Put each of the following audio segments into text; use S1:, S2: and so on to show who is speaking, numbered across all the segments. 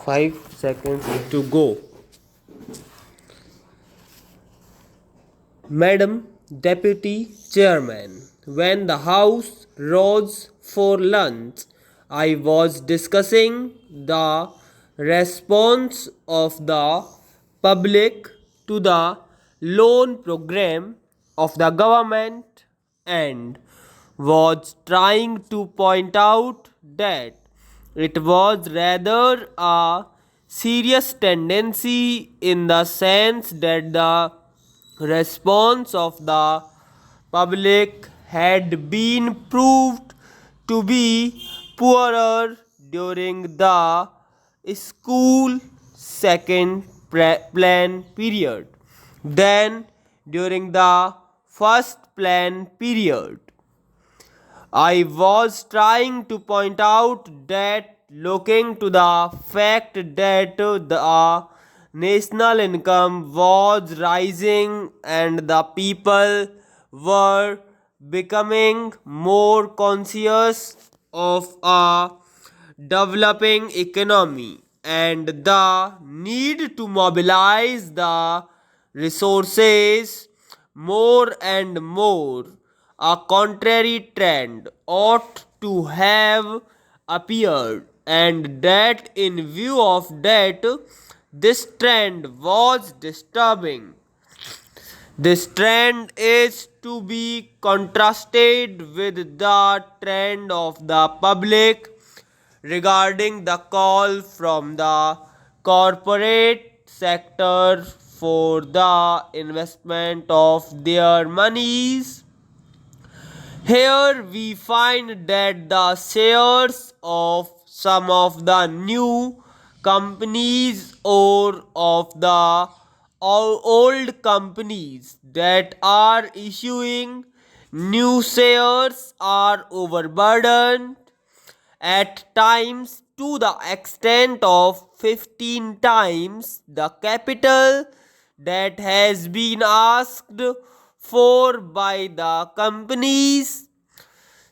S1: 5 seconds to go. Madam Deputy Chairman, when the House rose for lunch, I was discussing the response of the public to the loan program of the government and was trying to point out that it was rather a serious tendency in the sense that the response of the public had been proved to be poorer during the school second plan period than during the first plan period. I was trying to point out that looking to the fact that the national income was rising and the people were becoming more conscious of a developing economy and the need to mobilize the resources more and more, a contrary trend ought to have appeared, and that in view of that, this trend was disturbing. This trend is to be contrasted with the trend of the public regarding the call from the corporate sector for the investment of their monies. Here we find that the shares of some of the new companies or of the old companies that are issuing new shares are overburdened at times to the extent of 15 times the capital that has been asked for by the companies.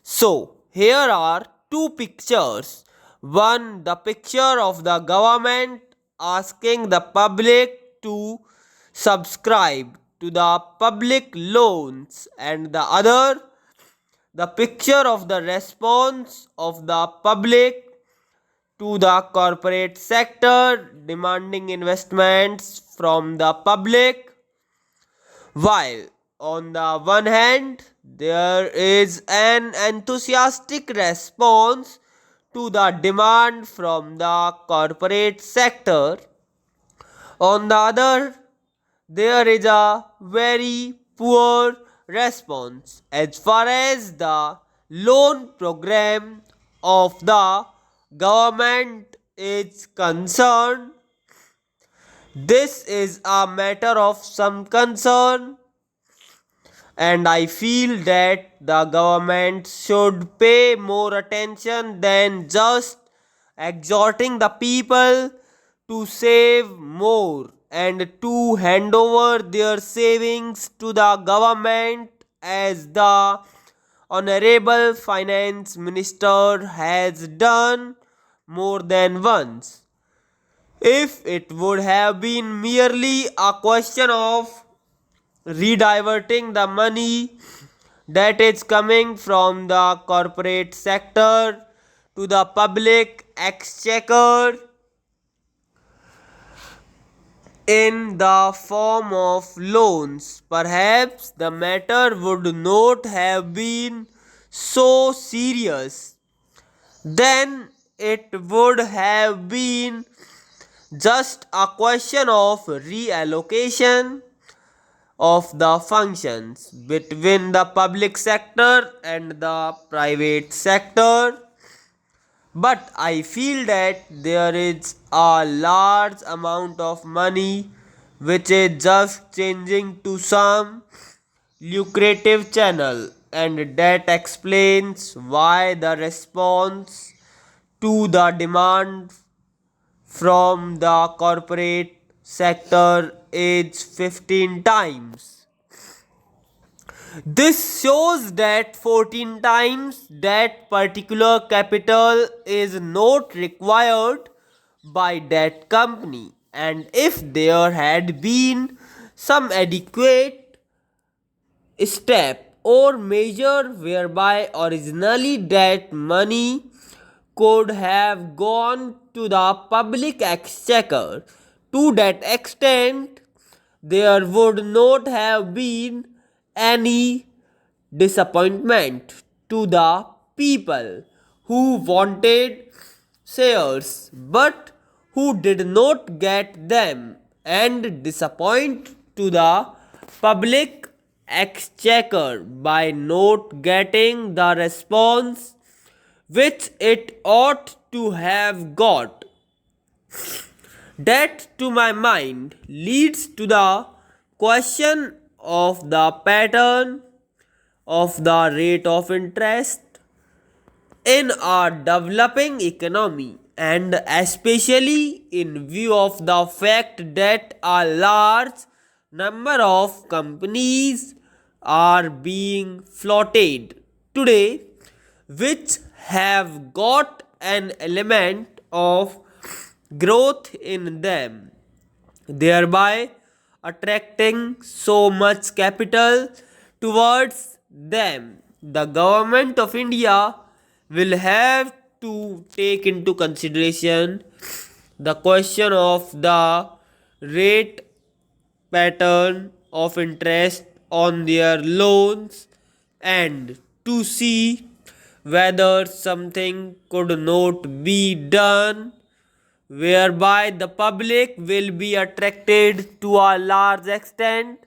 S1: So, here are two pictures. One, the picture of the government asking the public to subscribe to the public loans, and the other, the picture of the response of the public to the corporate sector demanding investments from the public. While on the one hand, there is an enthusiastic response to the demand from the corporate sector, on the other, there is a very poor response as far as the loan program of the government is concerned. This is a matter of some concern, and I feel that the government should pay more attention than just exhorting the people to save more and to hand over their savings to the government, as the honorable finance minister has done more than once. If it would have been merely a question of rediverting the money that is coming from the corporate sector to the public exchequer in the form of loans, perhaps the matter would not have been so serious. Then it would have been just a question of reallocation of the functions between the public sector and the private sector. But I feel that there is a large amount of money which is just changing to some lucrative channel, and that explains why the response to the demand from the corporate sector is 15 times. This shows that 14 times that particular capital is not required by that company, and if there had been some adequate step or measure whereby originally that money could have gone to the public exchequer, to that extent there would not have been any disappointment to the people who wanted shares but who did not get them, and disappoint to the public exchequer by not getting the response which it ought to have got. That, to my mind, leads to the question of the pattern of the rate of interest in a developing economy, and especially in view of the fact that a large number of companies are being floated today which have got an element of growth in them, thereby attracting so much capital towards them. The government of India will have to take into consideration the question of the rate pattern of interest on their loans, and to see whether something could not be done whereby the public will be attracted to a large extent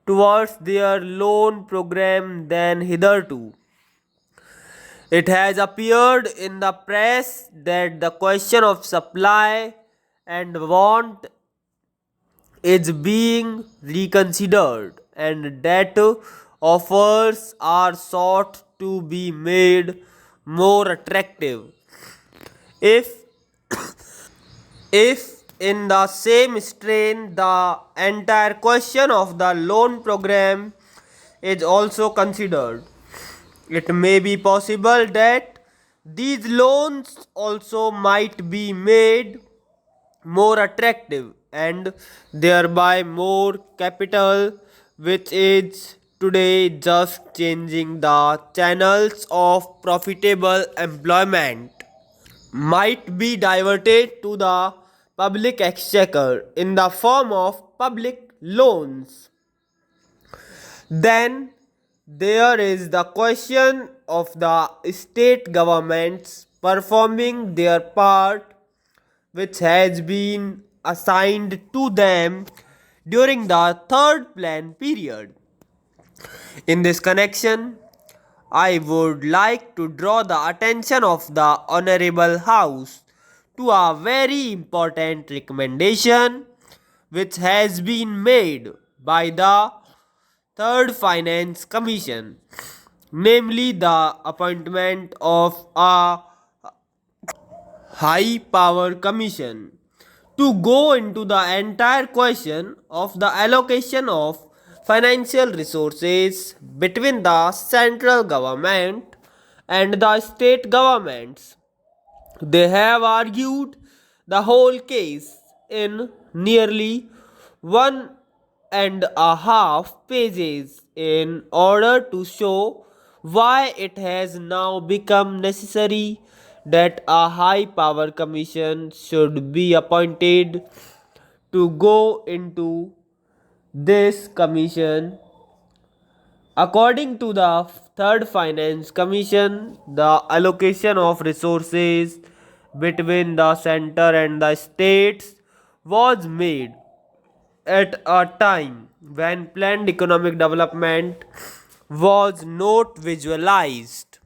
S1: towards their loan program than hitherto. It has appeared in the press that the question of supply and want is being reconsidered, and that offers are sought to be made more attractive. If If in the same strain the entire question of the loan program is also considered, it may be possible that these loans also might be made more attractive and thereby more capital, which is today just changing the channels of profitable employment, might be diverted to the public exchequer in the form of public loans. Then there is the question of the state governments performing their part which has been assigned to them during the third plan period. In this connection, I would like to draw the attention of the Honorable House to a very important recommendation which has been made by the Third Finance Commission, namely the appointment of a high power commission to go into the entire question of the allocation of financial resources between the central government and the state governments. They have argued the whole case in nearly 1.5 pages in order to show why it has now become necessary that a high power commission should be appointed to go into this commission. According to the Third Finance Commission, the allocation of resources between the center and the states was made at a time when planned economic development was not visualized.